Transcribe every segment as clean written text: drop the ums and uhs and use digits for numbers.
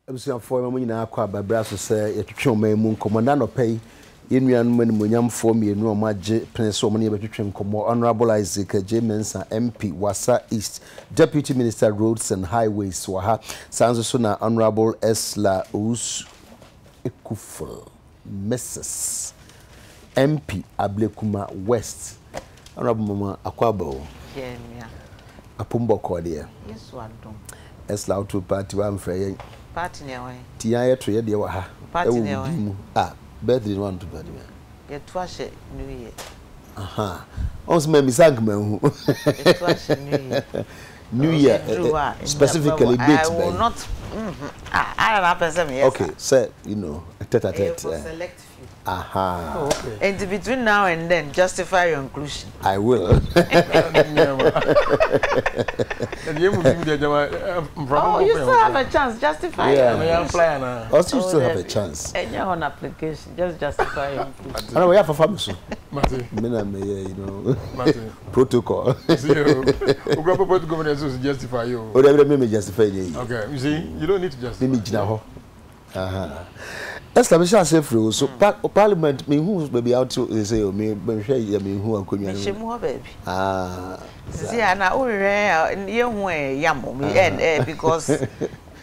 Ebusia for me nyina akwa babra so say yetwetwe oman mu nkomoda no pay yenuan mu animonyam for mienu omagye prince omo ne yebetwetwe nkomo Honorable Adekye Nsroma MP Wasa East Deputy Minister Roads and Highways waha sanzo so na Honorable Esla Us Ekuful Mrs MP Ablekuma West Honorable Mama Akwabo yeah apumbo kode yes wadom Esla auto party wa mfrey party ne wa tia yeto ye de wa ha party ne wa birthday one to birthday ye to ahye new year aha ons me misang me hu ye to ahye new year specifically date I will not I don't have person yes okay sir you know tete select few aha oh, okay. And between now and then justify your inclusion I will oh you still have a chance justify also you still have a chance any on application just justify your inclusion I know we have a family so you know protocol see you go to government to justify you oh they me justify you okay you see you don't need to justify me gina ho aha establish ourselves free so parliament me who baby out to say o me share me who akonwa me shemu ho baby see na o re ye hu yam me because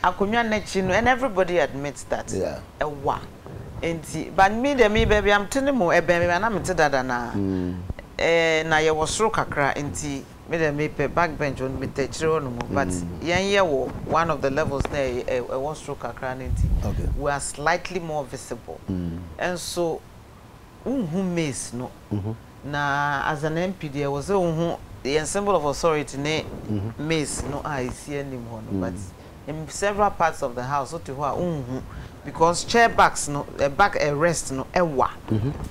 akonwa na chi no and everybody admits that yeah ewa enti but me baby am tene mo ebe me na me te dada na na ye wo soro kakra enti me pe backbench on me te chire no but ye wo one of the levels there one stroke kakra enti okay we are slightly more visible and so who miss no na as an MP there was a symbol of authority ne miss no I see anymore no but in several parts of the house so to because chair backs no back rest no ewa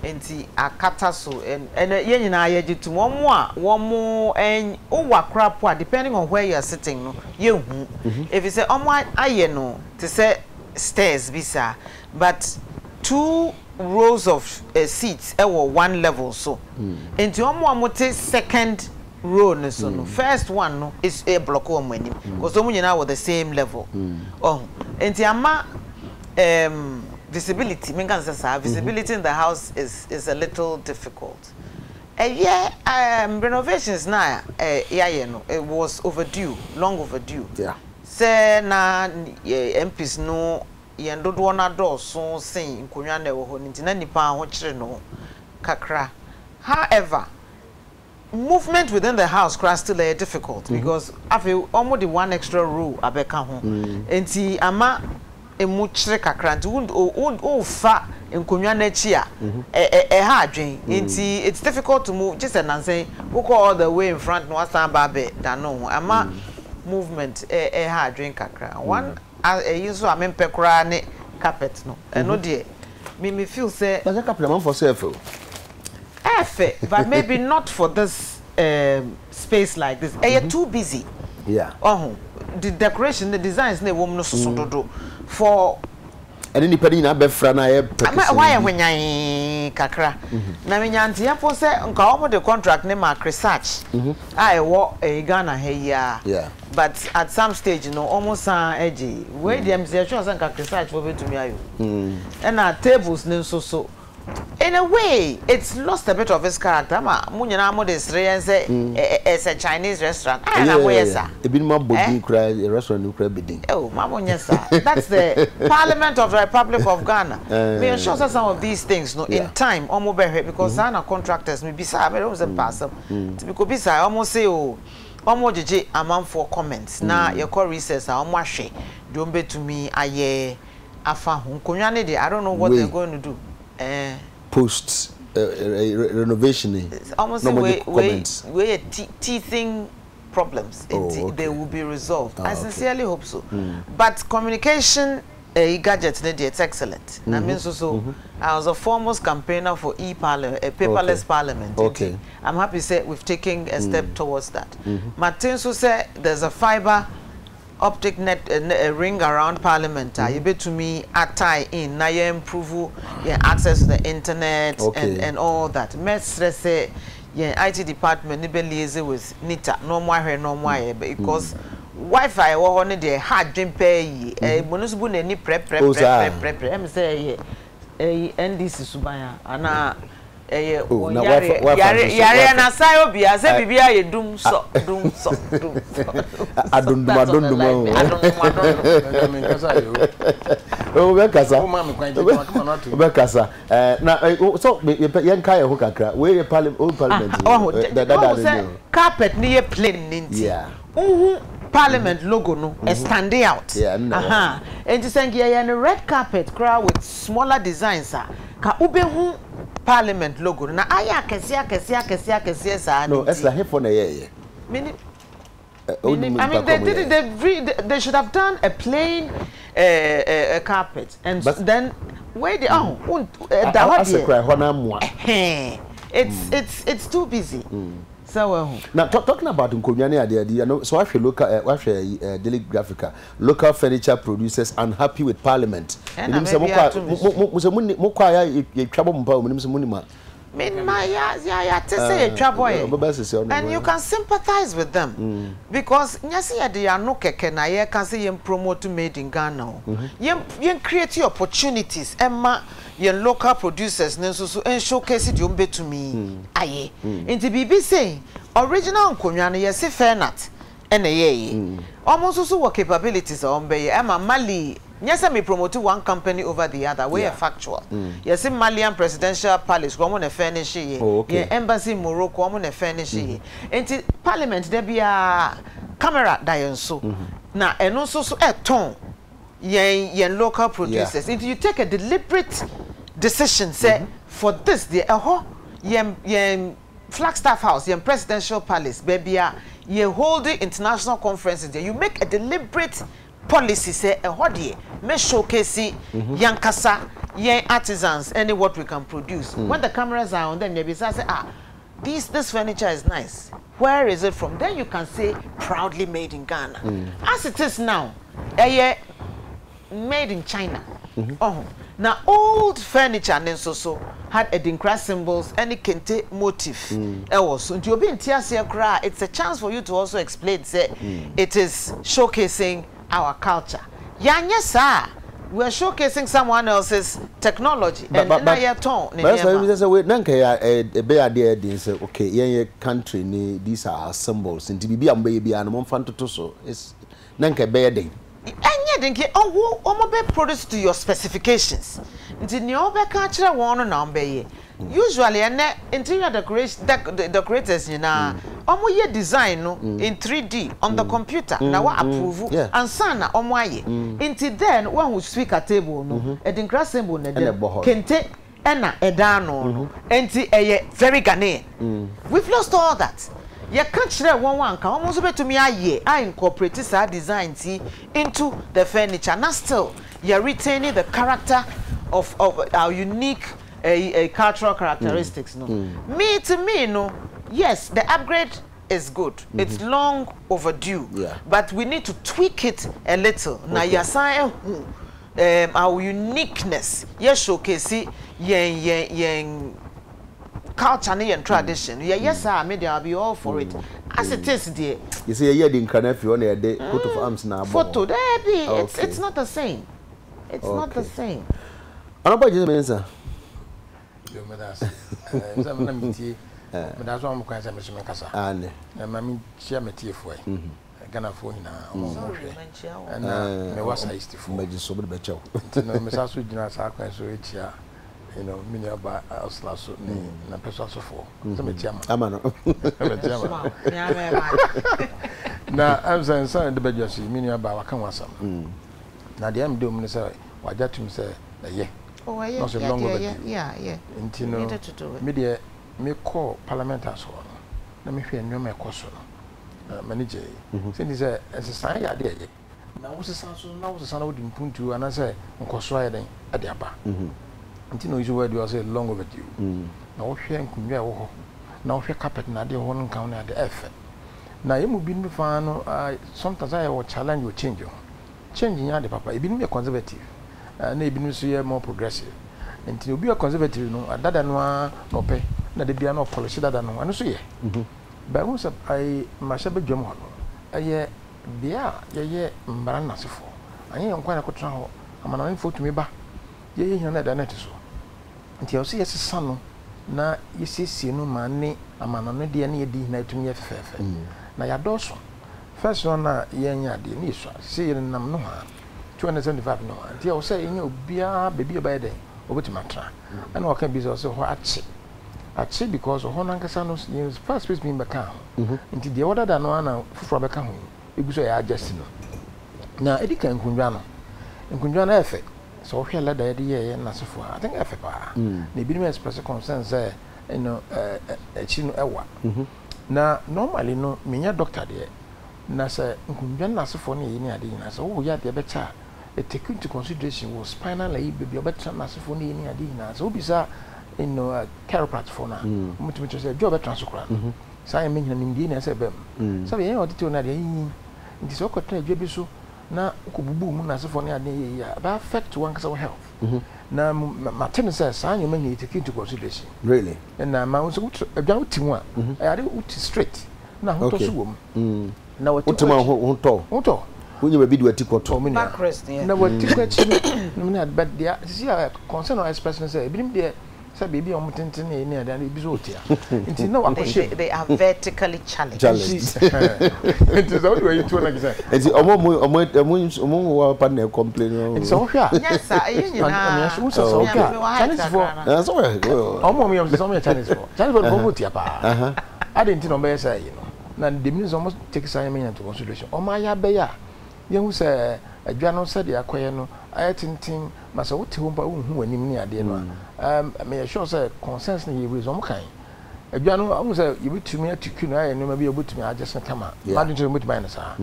enti akata so and ye nyina ye gitu one more en owa crap depending on where you are sitting no ye hu if you say omo aye no to say stairs bisa but 2 rows of seats ewo one level so enti omo amote second row no so no first one no is a block o manim because omo nyina with the same level oh enti ama visibility visibility in the house is a little difficult. Renovations now it was overdue, long overdue. Yeah. Say na MPs no yendodo na do so sen nkonwa na wo ho ntina nipa ho kire no kakra. However, movement within the house crash still difficult because after almost the one extra row abeka ho. Enti ama emuchire kakranti o fa enkonwa na chi a ha adwen enti it's difficult to move just and say we go all the way in front no asan ba be da no ama movement ha adwen kakra one so amempekura ne carpet no no de me feel say but carpet man for self but maybe not for this space like this you're too busy yeah the decoration the designs na wo no so dodo for and any penny na be fra na why wenyan kakra na menyanti afo se nka omo the contract ne ma research I wo Ghana here yeah but at some stage no almost eji we dem say sure say nka research for betumi ayo and our tables ne so in a way it's lost a bit of its character ma munyana mo this say it's a Chinese restaurant na mo yesa e bi ma bodi kra restaurant kra bidin oh ma mo yesa that's the Parliament of the Republic of Ghana me sure some of these things no in time omo be because Ghana contractors me bisa me don't say pass to be ko bisa omo say oh omo jeje amanfo comments na your call recess omo ahwe do betumi aye afa ho konwa ne de I don't know what they're going to do post renovation almost we teething problems they will be resolved. I sincerely hope so. But communication gadgets it's excellent. I mean so I was a foremost campaigner for paperless parliament. Okay. I'm happy to say we've taken a step towards that. Martin so said there's a fiber optic net ring around Parliament. You bet to me tie in na you improve access to the internet and all that. Let's say IT department ni be liaise with NITA no more because Wi-Fi wo ho ne de hard dream pay munusubu na ni pre em say NDC subaya ana yare na sayo bia se bibia ye dum so adunduma Obekasa na so yen kai ho kakra we parliament carpet ni ye plain ninti Parliament logo no standing out. And saying a red carpet crowd with smaller designs ka ubehu Parliament logo na aya kesia sa no it's like for na ye I mean they should have done a plain carpet and then where the it's too busy. So now talking about Nkomyane you know, so I feel local daily graphica local furniture producers unhappy with Parliament. And and you can sympathize with them because they are no keke na ye can say promote made in Ghana. You create opportunities Emma yen local producers and showcase it you to me. Aye. Into BB saying original Nkomyane yes fair nut and a almost also what capabilities on be Emma Mali. Yes, I may promote one company over the other. We are factual. Yes, in Malian Presidential Palace, we want to furnish ye. Embassy in Morocco, we want to furnish ye. And Parliament, there be a camera dion so. Now, and also so a tone. Yen local producers. If you take a deliberate decision, say for this, the yen Flagstaff House, yen Presidential Palace, baby, ye holding international conferences there. You make a deliberate policy say a hodie me showcase yankasa yen artisans any what we can produce. When the cameras are on them, maybe say this furniture is nice. Where is it from? Then you can say proudly made in Ghana. As it is now, made in China. Now old furniture and so had Edinkra symbols, any kente motif. Also, it's a chance for you to also explain. Say it is showcasing our culture. Sir. We're showcasing someone else's technology. And okay, country, these are symbols. And to be a baby and one fan to so is Nanka bedding. And yet, produced to your specifications. Until you culture one number. Usually, interior decorators, you know, ye design in 3D on the computer. Now, approve and sana until then, one who speak at table, a dingra symbol, kente ena edano, a very Ghanaian. We've lost all that. You can't share one can almost be to me I incorporate this design into the furniture. Now still, you're retaining the character of our unique cultural characteristics. No, me to me, no. Yes, the upgrade is good. It's long overdue. But we need to tweak it a little. Now, our uniqueness. Yes, showcase yen culture and tradition. Yes, sir. Maybe I'll be all for it. As it is, dear. You see, you're in Canada on a day coat of arms now. Photo, there be. It's not the same. It's not the same. I don't know what you mean, sir. That's why I'm quite a Mr. and Mammy Chiamati for Ghana for him and there was a history for so better. Mrs. Sujina Saka, so it's you know, many about us last and person so for now I'm saying, son, the bedroom, many about Wakawasam. Now, the M. Doom say, why that him say, yeah. Oh, yeah. Media me call Parliamentary. Let me hear no more question. Manager, since as a sign idea. Now, what's the sound? Now, the sound wouldn't point to and I say, Uncle Sweden at the upper. Until you word you say long overdue. Now, here and Kumia, now here carpet and I did one counter at the effort. Now, you move in the sometimes I will challenge you change. Changing the papa, it been a conservative. Maybe more progressive. Until you be a conservative, no, that no pay, that they be no policy that no, and so yeah. But once I must have a German, bia ye mbara nasefo anye nkwa na kotra ho amana info tumi ba ye hia na da net so nti o se yesesa no na yesiesie no ma ne amana no de na ye di na tumi ye fefefe na ya doso first one na ye nya de ni so se ye nam no ha 275 no nti o se enya obia bebi ba de obetima tra ana o kan bi so ho achi because ho na nkasa no first space being beka ho nti de order da no ana fufuro beka ho eguso ya adjust no na edika nkundwa no efe so hwe leda ye de ye na sefo I think efe pa na ebi no express concern say achi no ewa na normally no menya doctor de na say nkundwa na sefo no ye ni ade na so wo ya de becha take into consideration was spinal like baby becha na sefo no ye ni ade na so bisa chiropractor for na mutum to say job transfer say me nyina nimdi na say bem say yen odite na de yin nti so kwatna adwa bi so na kobubu mu na sefo na ade ya ba affect one cause of health na ma ten say say you man take into consideration really na ma so adwa utimu a ade uti straight na ho to so wom na utima ho to wonye ba bi de wati koto backrest na wati kwachi no na but dia see concern or expression say ebinim de say baby on tenten e ni ade bi so otia nti na wakoshe they are vertically challenged it is how do you to like say nti omo wa pa na complain nti so hwa yes sir na so so Chinese for so omo me so me Chinese for otia pa ade nti no be say you know na the minister almost take assignment into consideration omo ya be ya yehu say adwa no say de akoye no ayatintin masa wote ho ba hu anim ni ade no me sure say consensus na ye raise omo kan adwa no amu say ye betumi atiku no aye no ma bi obetumi agese kama madun to betumi na sa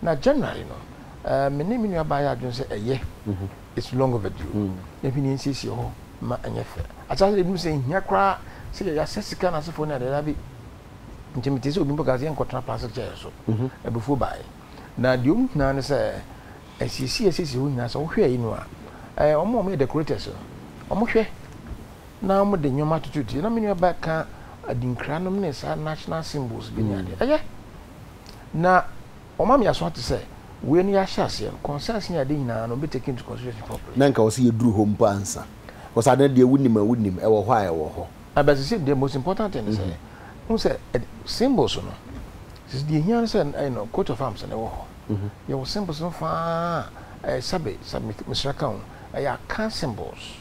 na generally no me ne minu aba ya adun say eye it's long overdue na bi ni nsisi ho ma anya fe acha say bi say hia kra say ya sesika na sefo na de bi ntimiti so obi mpo gaze enkotra plastic chair so ebufu bai na diom na ne say asisi ho nyina so hwe yi no a omo me decorators omo hwe na omo de nyoma tututi na menu ba ka adinkra no ne sa national symbols bi ni ade na omo me aso to say we ni ya shase consensus ni ade nyina no be taken into consideration properly na nka wo se yeduru ho mpa ansa wo sa na de wunim e wo ho a e wo ho abasisi the most important thing is who say symbols no is the here say coat of arms na wo ho your symbols no fa sabe misraka ya can symbols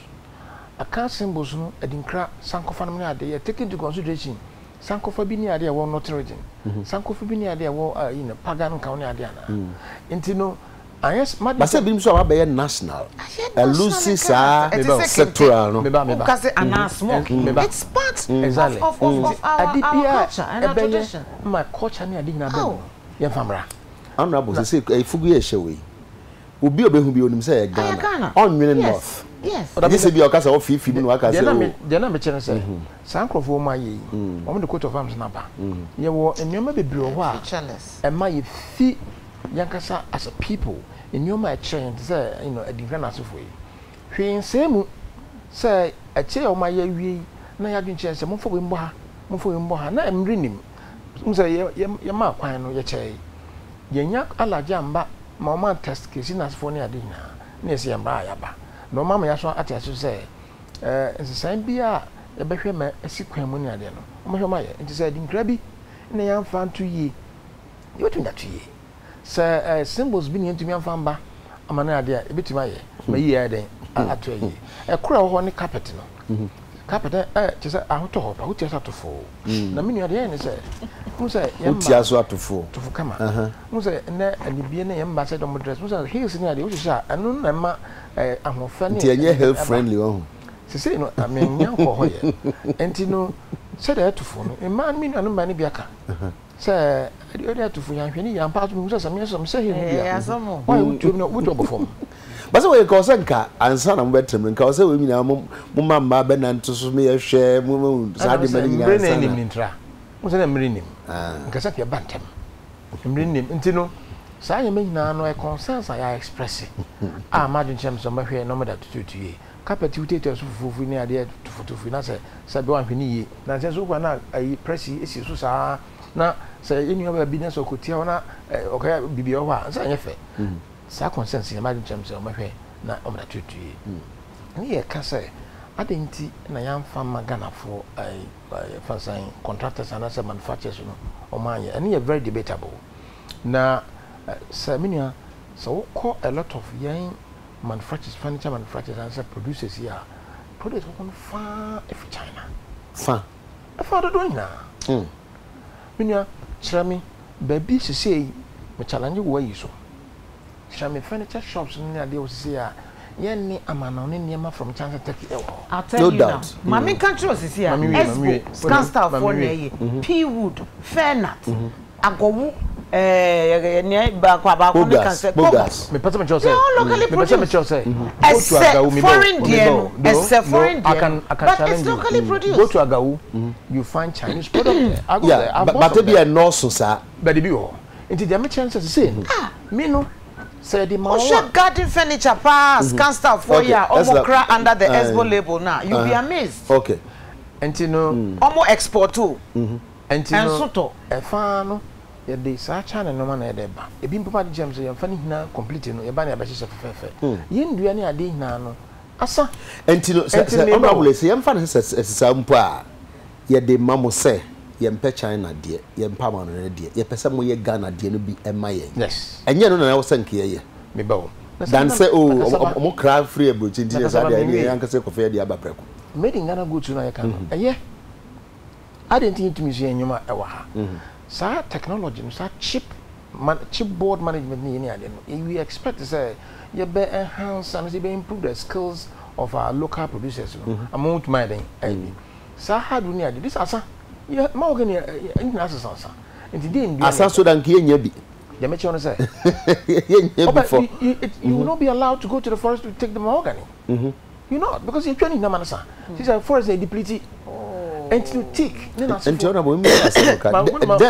a can symbols no edinkra sankofa no na de take into consideration sankofa bi ni ade wo not region sankofa bi ni ade wo pagan kan ni ade ana intino yes but say bi so ba national lucy sa sectoral no because it's part exactly of our culture and our tradition my culture ni ade na be ye famra honorable say fugu ye hyewe obi obehu bi onim say Ghana onwene north yes oda say bi okasa ofifi bi no aka say de na me chere say sankrofo ma ye o me de coat of arms na ba ye wo enwema bebre ho a e ma ye fi yankasa as a people enwema e chere say adinka na sofo yi hwe nsemu say e chere o ma ye wie na ya dwen chere say mo fo we mbo ha na emri nim say ye ma kwan no ye chere yenya alaja mba ma ma test case na sofo ni ade na ese mba ya ba no mama ya so ati aso say nsesan bia e behwe ma esi kwan mu ni ade no mo hwe ma ye nti say dinkra bi na ya mfa nto yi you to that yi say symbols bi ni ntumi amfa mba amana ade a ebetima ye ma yi ya den ato yi e kura ho ni carpet no carpet say ahoto ho pa hotia satofo na minu ade ni say musa hotia so atofo tofo kama musa na anibie na yamba say dom dress musa heels ni ade wuhisa anu na ma ahofa ni nti enye health friendly one sisi no amenya ko ho ye enti no say da atofo no man minu anu ba ni biaka say ade atofo yan hwe ni yan pa to musa samia so say he ni ya somo why would no would obofom basa we ko se nka ansa na mbetem nka se we nyina mo mama be na ntoso me yehwe mo sade mani nyina ansa na ntra mo se na mrinim nka se ke bantem mrinim ntino sa ye me nyina no e consensus ya express imagine chem so mahwe no meda tutuye carpet utete so fufu ni ade tufutufu na se be wan hwe ni yi na se so kwa na ayi press esi so sa na say any other business or could tell na okay bibi o wa say yefe sa consensus ya ma dem chem say o mahwe na o mra tutu ni ye ka say adenti na yam fama Ghana for for saying contractors and as manufacturers no o man ye and ye very debatable na seminia so call a lot of young manufacturers furniture manufacturers and producers here products on far if China fa fa do na minia chirami baby say me challenge wo yi so chirami furniture shops ni ade o say a yenni amana oni niema from China Turkey I'll tell you now mami country o say a scan star for na P wood fairnut agowu ba ko me kan say me pata me say locally produced say foreign dear foreign I can challenge locally produced go to Agawu you find Chinese product yeah but be a nurse sir but be ho into the chances say me no say the man garden furniture pass can start for ya almost cry under the Expo label now you be amazed okay and no almost export too and so e fa no ye dey sa China no man e dey ba e bi papa di James ye fa ni hina complete no ye ba na ba hye fefe ye ndua ni ade hina no asa entino honorable say ye fa na sesa mpo a ye dey mamo say ye mpe China de ye mpa ma no de ye pese mo ye Ghana de no bi ema ye yes enye no na wo sanke ye me ba wo dan say mo cry free abrochi ndi say dey ni yanka say kofa de aba preko made in Ghana go to na ye kan eye identity to me say nyoma e wa ha sa technology sa chipboard management ni ade no we expect to say you be enhance and be improve the skills of our local producers amount my then sa hard ni ade this asa yeah ma organi ina asa nti dey ndu asa so dan ke nya bi ya me chon say nya before you will not be allowed to go to the forest to take the mahogany you know because you training na manasa this is forest they deplete and to take and you know we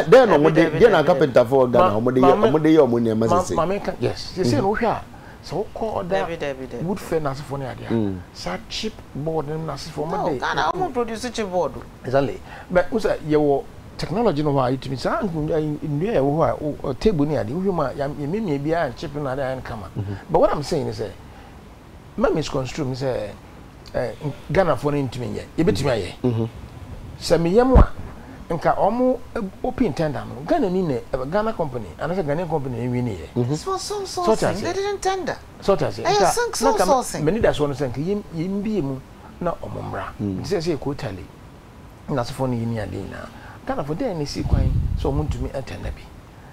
there no mo dey na carpenter for Ghana mo dey your money ma say yes you say no hwa so call that wood furnace for na dia sa chip board na for mo dey Ghana mo produce chip board exactly but usa you technology no why it means ndua e wo table ni ade wo ma ya memia bia chip na dey kama but what I'm saying is say ma misconstrue me say Ghana for ntimi ye e betimi aye Samiyemu nka omo open tender no Ghana ni ne Ghana company and say Ghana company we ni this was some sourcing they didn't tender so that's it sourcing many that's one say yim bi mu na omomra say ko tally na so for ni ni ade na Ghana for dey ni si kwan so omuntumi tender bi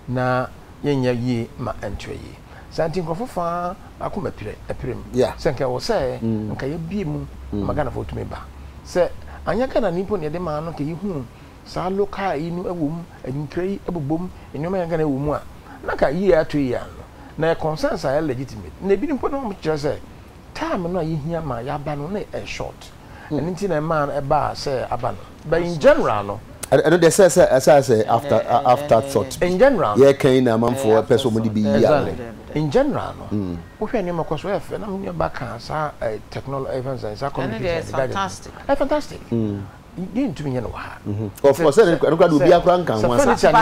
na yenya yi ma antwe yi santi nkofo fa akoma epirem say nka wo say nka ye bi mu ma Ghana for tumi ba say anya kana nipo ne de ma no ke yihu sa local inu ewum ankrai ebobom enuma yanga na ewum a na ka yi ato yi an na consensus are legitimate na bi nipo no mo kire say time no yihia ma ya ba no na e short and nti na man e ba say aba no but in general no I know they say after thought in general yeah can na man for person mo di bi ya in general no wo hwe ne makoso e fe na me ba kan sa technology events and sa communication fantastic you to me no ha of course I don't do bi akran kan wan sa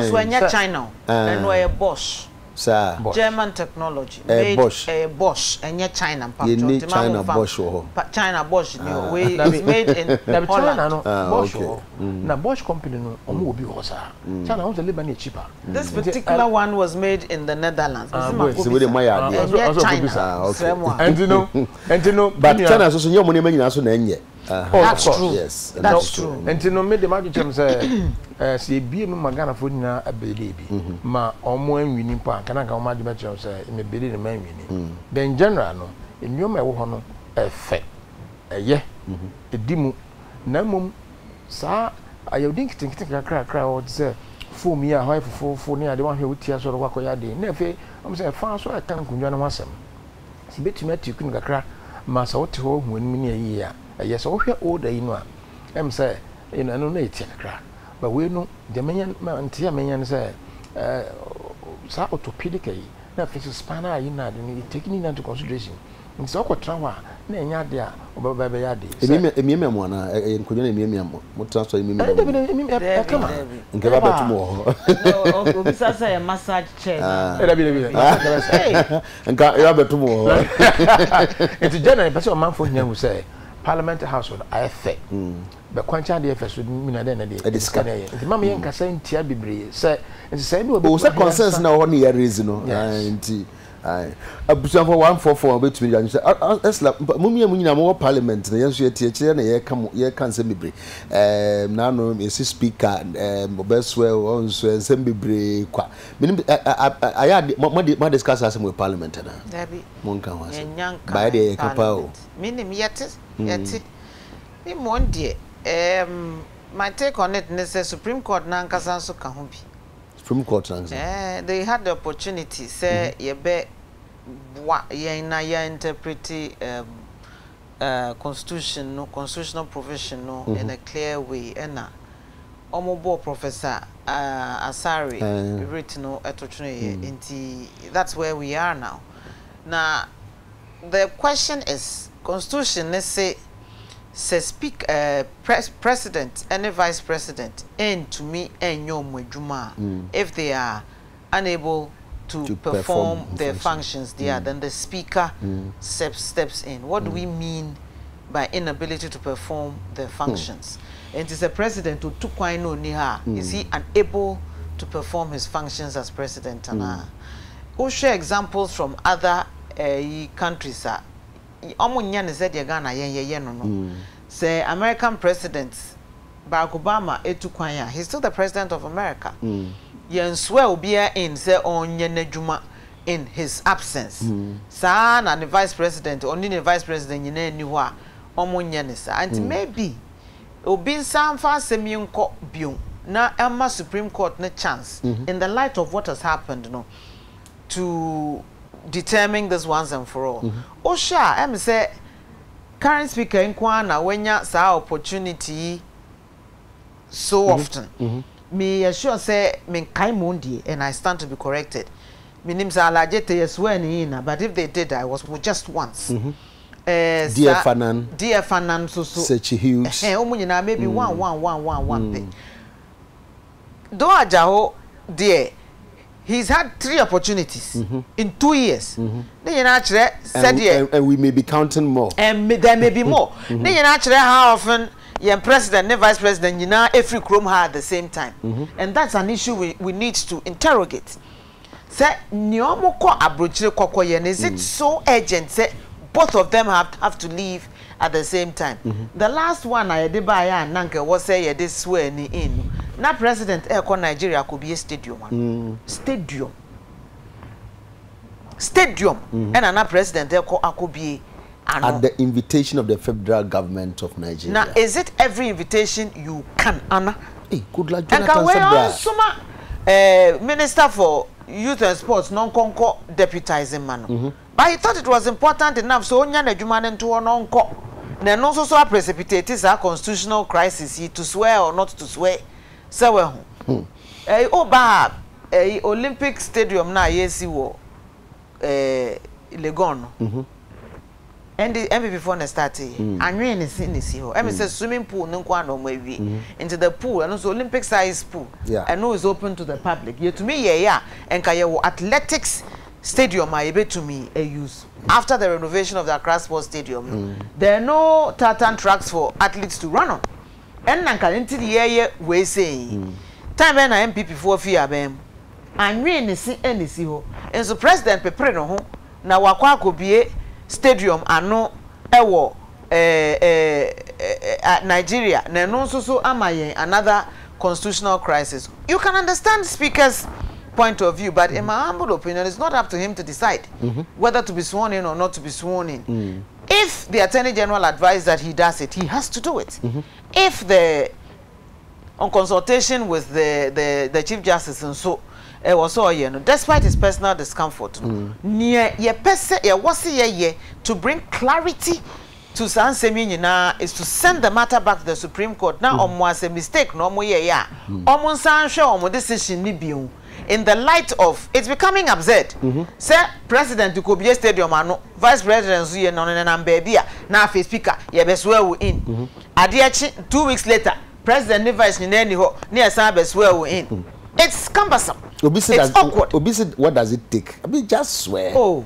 so enya China and we Bosch sir German technology Bosch enya China China Bosch China Bosch we is made in Holland Bosch na Bosch company no omo obi ho sa China won labor na cheaper this particular one was made in the Netherlands so we dey my idea and you know but China so nyom ne manyina so na enye that's true yes that's true and you know me the magic chem say say bi mu magana fo nyina abede bi ma omo anwini pa kana ka omo adima chem say me bede ne manwini then general no enyom e wo ho no efe eye edimu na mum sa ayodin kitinkitin kakra o say foam ya hoy fofo ne ade wan hwe wutia so ro kwakoya de na efe am say fa so aka nkundwa no wasem si betumi atiku kakra ma sa wote ho hu animi ne ayi ya yes so hwe oda yi no a em say you know no na etia kakra but we no de menyan ntia menyan say sa orthopedic yi na fix spinal yi na de taking into consideration nti so ko trawa na enya de a obaba ya de emi mo na enkonyo na emi mo transfer emi kama nke ba betu mo ho obi sasa ya massage chair nka ya betu mo ho it's generally person man for nya who say Parliamentary household IFA be kwancha de FS mi na de na de scan ye nti mama yen kasa ntia bebre say say no o say concerns na ho na ya raise no nti abusan for 144 betumi ya say esla mumia munyina mo parliament na yenso yetie kire na ye kan se bebre na no esi speaker obeswe onso ensem bebre kwa minim aya mo discuss as mo parliament na dabi mo nkan ho ase ba de ye kapa o minim yeti mi monde my take on it is the Supreme Court na nkasa so ka ho bi Supreme Court they had the opportunity say ye be interpret constitutional provision no in a clear way and omobo Professor Asari written no etotune that's where we are now. Now the question is constitution let's say speak president and vice president and to me and if they are unable to perform their functions there then the speaker steps in. What do we mean by inability to perform their functions? And it's a president who took quite no near is he unable to perform his functions as president? And we'll share examples from other countries. Say American President Barack Obama etukwanya, he's still the president of America. Yenswe obia in say onyene dwuma in his absence. Sa na the vice president, only the vice president nyene ni ho a omonye ne sa. And maybe obi nsan fa asemi nko biom na Emma Supreme Court na chance in the light of what has happened no to determine this once and for all. Osha em say current speaker Nkwana wenya sa opportunity so often. Me assure say me kai mundi and I stand to be corrected. Me name's Alajete Yesweni, but if they did, I was just once. Dear Fanan, so such huge. Maybe one thing. Do Ajaho, dear. He's had 3 opportunities in 2 years. Then you naturally said, and we may be counting more. And there may be more. Then you naturally how often your president and vice president, you know, every chrome at the same time. And that's an issue we need to interrogate. Say, Nyomoko Abrochile Kokoyen, is it so urgent? Say, both of them have to leave at the same time. The last one I did by Nanka was say this way in. Now President Eko Nigeria could be a stadium. Stadium. And another President Eko could be at the invitation of the federal government of Nigeria. Now is it every invitation you can honor? Hey, good luck. Minister for Youth and Sports non-conco deputizing man. But he thought it was important enough so onya na dwuma nto non-conco. Na no so precipitate is a constitutional crisis to swear or not to swear. So Olympic Stadium na yesi wo Legon. And the MVP before the started, anwe ne si ho. Em say swimming pool nkwa no mawi into the pool and also Olympic size pool. And no is open to the public. Yet to me enka ye wo athletics stadium I able to me use after the renovation of the Accra Sports Stadium. There are no tartan tracks for athletes to run on. And nanka into the year we say time na MPP for fear bem. Anwe ne si ho. And so president pepre no ho na wakwa akobie stadium ano ewo Nigeria na no so amayen another constitutional crisis. You can understand speaker's point of view, but in my humble opinion it's not up to him to decide whether to be sworn in or not to be sworn in. If the Attorney General advised that he does it, he has to do it. If on consultation with the Chief Justice and so was all despite his personal discomfort, to bring clarity to Sansemi is to send the matter back to the Supreme Court. Now, was a mistake, no more, decision in the light of it's becoming absurd. Say president to Kobe Stadium ano, vice president so ye no na baby na face speaker ye be swear in. Adekye 2 weeks later, president ne vice ni any ho, ne asa be swear in. It's cumbersome. It's awkward. What does it take? I mean, just swear. Oh,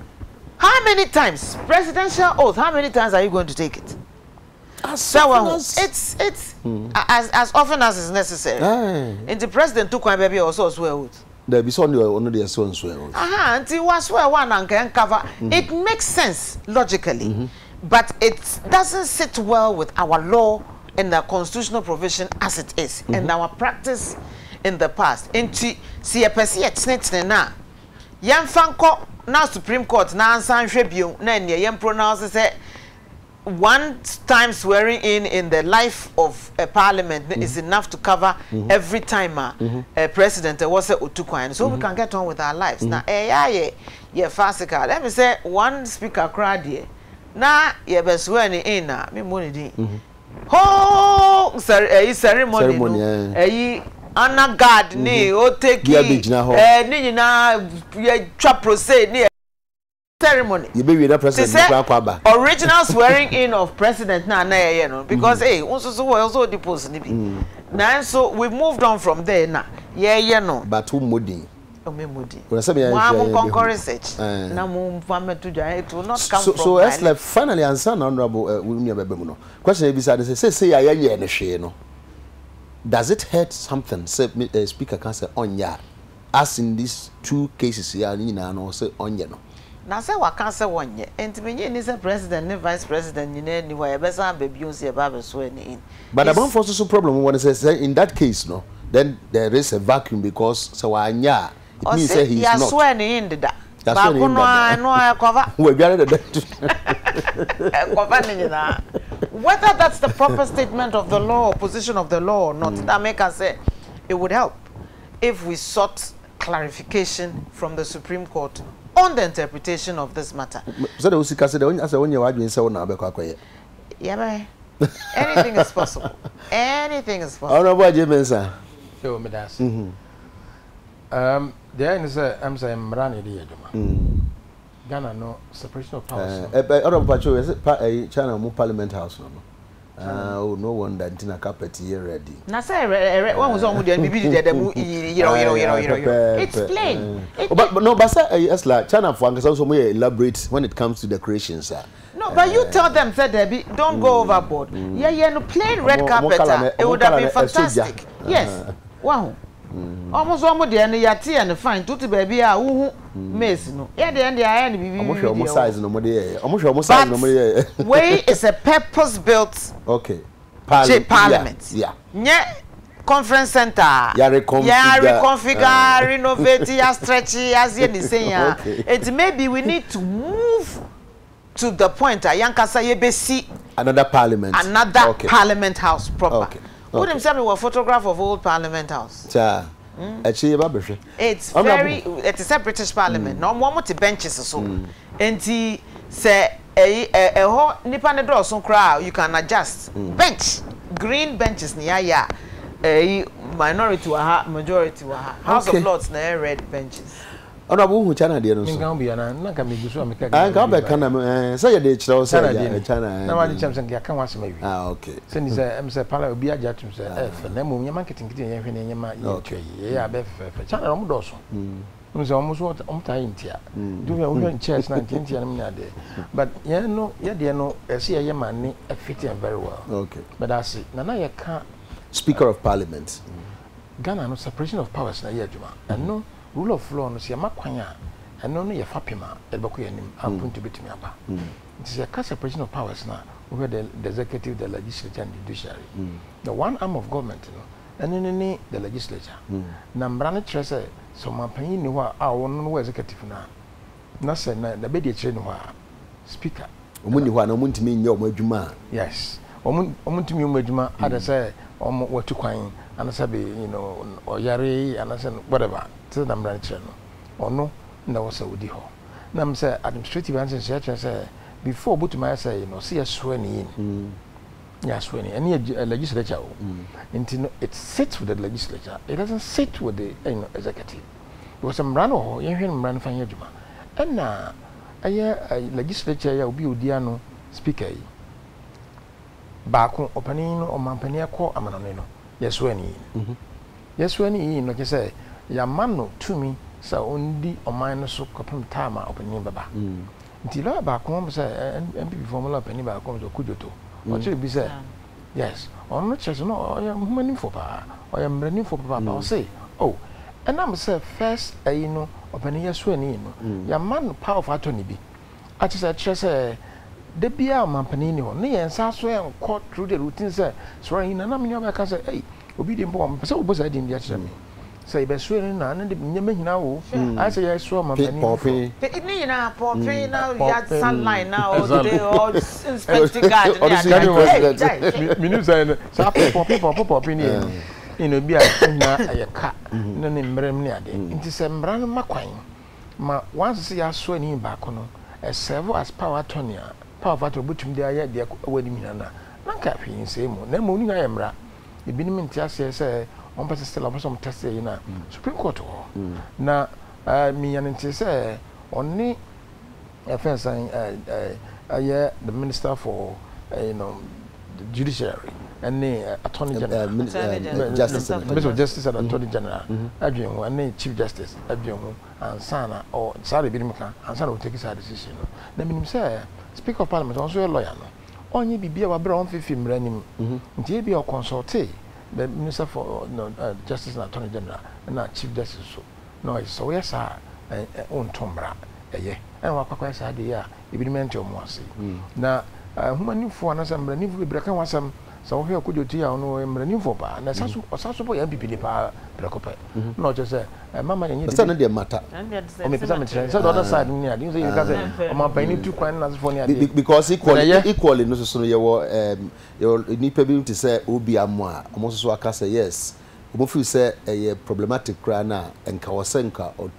how many times presidential oath? How many times are you going to take it? As often as is necessary. And the president took one baby also swear oath. There be some one of the so swear oath. Until was swear one and can cover. It makes sense logically, but it doesn't sit well with our law and the constitutional provision as it is, and our practice in the past. Into see a person na yan fanko na Supreme Court na ansan hwebio na ne yan pronounce say one time swearing in the life of a parliament is enough to cover every time a president was otukwan, so we can get on with our lives. Now yeah fasika, let me say one speaker crowd here na ye be swear in na me money din ho ceremony Anna God ni o take ni nyina ye twa proceed ni ceremony. You be with the president original swearing in of president na ye no, because unso we also depose ni bi. Now so we moved on from there na ye no. But who modi? O me modi. We say me conquer research. Na mo fam to it will not come from. So as like finally answer honorable Wunmi Abebemu no. Question be say ya ye ne hwe no. Does it hurt something? Say speaker can say onya, as in these two cases here, you know, say onya no. Now say what can say onya. And me ni say president, ni vice president, ni anywhere. Better baby you see about swearing in. But the one also problem when it says in that case, no, then there is a vacuum because so onya. It means say he's not. Swearing in the that. That's when no cover. We got it. Whether that's the proper statement of the law or position of the law or not, that make us say it would help if we sought clarification from the Supreme Court on the interpretation of this matter. Yeah, anything is possible. Anything is possible. There is I'm saying Ghana no separation of powers. China mo Parliament House no. No wonder until carpet here ready. Na say one was on with the bibi dem it's plain. But no, but say as like China for also more elaborate when it comes to decorations. No, but you tell them said Debbie don't go overboard. Yeah, no plain red carpet. It would have been fantastic. Yes. Wow. Almost almost the end yati and fine tutti baby who miss no yeah the end the bibi almost size no more there almost size no more there way is a purpose built parliament yeah conference center reconfigure renovate stretch as you say it maybe we need to move to the point ayankasa ye be see another parliament house proper. Put himself in a photograph of old Parliament House. It's very. It's a British Parliament. No more benches so. And he say a nipa ne door so crowd you can adjust. Bench, green benches near ya. A minority waha, majority waha. House of Lords na red benches. Honorable who China dear no. Na ka me gusu ameka. Ka be kana say dey chira say China. Na wa di chamsen ya kan wase mawi. Okay. Say ni say em say pala obi aja tum say na mo nya marketing kiti yen hwe na yen ma ye twa ye ya be fe China rom do so. Say almost what ta intia. Do we on chairs na intia na me ade. But yen no ye de no say ye ma ni fit very well. Okay. But I see na ye ka Speaker of Parliament. Ghana no separation of powers na ye adwuma. And no rule of law no se makwanya eno no ye fapema e beko ye nim ampun to betimi aba it is a separation of powers na over the executive, the legislature and the judiciary. The one arm of government no eno the legislature na mbrane trese so mampanyi ni ho a wono no executive na se na be de kire ni ho speaker omuni ho na omuntimi nye omadwuma yes omuntimi omadwuma ada say omo watukwan anasabe oyare anasa whatever to the branch or no was a woody hall. Nam say administrative answer say before but my say see a swearing in. Yes, swearing any legislature. It sits with the legislature, it doesn't sit with the executive. because mrano yen hwe mrano fa yedwuma na legislature ya obi odiano speaker yi baako opanin no omampani akọ amanone no yeswani yeswani no kese ya mano tumi sa ondi oman no so kopem tama opanin baba nti la baako mo se MPP formula opanin baako so kujoto o chere bi se yes on no chese no ya humanin for pa o ya mranin for pa o say oh and am say first no opanin yeswani no ya man power of attorney bi a chese de bia mampani ni ho ne yensa so en court through the routine say so yin na me yoba ka say hey obi de mpo am say obosa din dia kire me say be so na na de nyama hina wo I say yes so mampani popi ni na popi na ya sunlight na o de o inspecting guard me say sa popi ni ino bia na ayeka na ne mrem ni ade nti say mra no makwan ma once say ya so ni ba ko no serve as power attorney power factor butum de aye de awani mi na nka hwin se mu na mo nu ya mra ebinim ntiase se on pass still on test yi na Supreme Court ho na mi yan ntise oni offense aye the minister for the judiciary and the attorney general justice and attorney general adwen and chief justice adwen and sana or sorry binim kan and sana will take his decision na minim say Speaker of Parliament also a lawyer no onye bibia wa bra on fifi mranim ntie bia consult the minister for justice and attorney general and chief justice so no so yes on tombra eye and wa kwakwa sa de ya ebinim ntio mo ase na humanifo na sa mranifo bibra kan wasam so he akudoti ya no mranifo pa na saso po ya bibili pa prekope no just say mama yenye de na matter o me pesa me try so the other side ni ade so you can say o man pani tu kwan na so ni ade because equally no so ye wo nipa bi to say obi amwa o so aka say yes o feel say problematic cry na enka wosenka or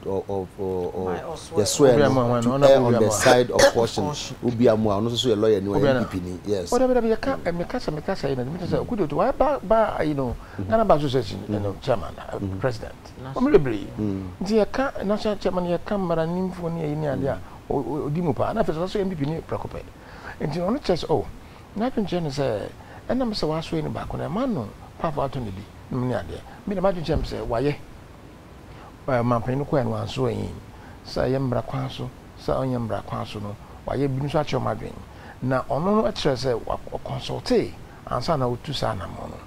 yes we on the side of caution obi amwa no so ye lawyer ni MPP ni yes o da be ka me ka say na me say okudo to why ba Ghana Bar Association chairman president o me rebre nti ka national chairman ye camera nimfo ni ni ade a odi mu pa na fesa so MPP ni prekope nti on chess na twin say ena me say wa so ni ba ko na man no pa fa to ni bi ni ade me na ma twin say waye mampani ko en wan so yin say ye mbra kwan so say onye mbra kwan so no waye bi nso a che madwen na ono no a kire say wa consulte ansa na otu sa na mo no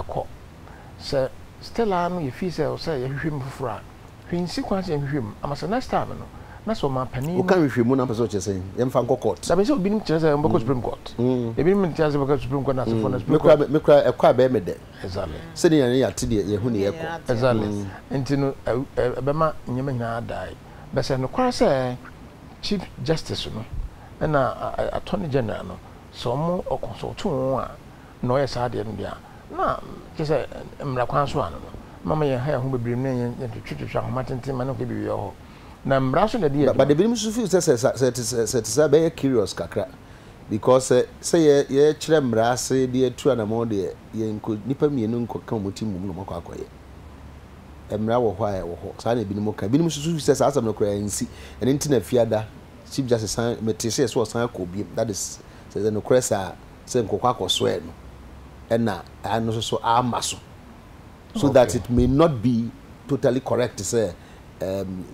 eko say Stella no ye fi say ye hwehwem fufura hwinsi kwan say hwehwem amasa next time no na so mampani o kan hwehwemu na person che say ye mfa nko court da be say obinim kire say mbako Supreme Court ebinim kire say mbako Supreme Court na so for na Supreme Court me kra ekwa be me de exactly se ni ya te de ye hu ne ye ko exactly entino be ma nyema hina dai be say no kwa say chief justice no na attorney general no so mo o consult won a no ye sa de no dia na ke say mra kwan so ano mama ye ha ho bebrem na ye twetwetwa ho matenten ma no ke bi ye ho na mra so de dia but the benim so feel say be curious kakra because say ye kire mra se de atu anamo de ye nko nipa mienu nko kan motim mu no makwa akoye emra wo ho aye wo ho sa na benim ka benim so feel say asam no kra nsi ene ntina fiada chief justice san metese so san akobiem that is say no kra sa say nkokwa akoso e no ena ano so amaso so that it may not be totally correct to say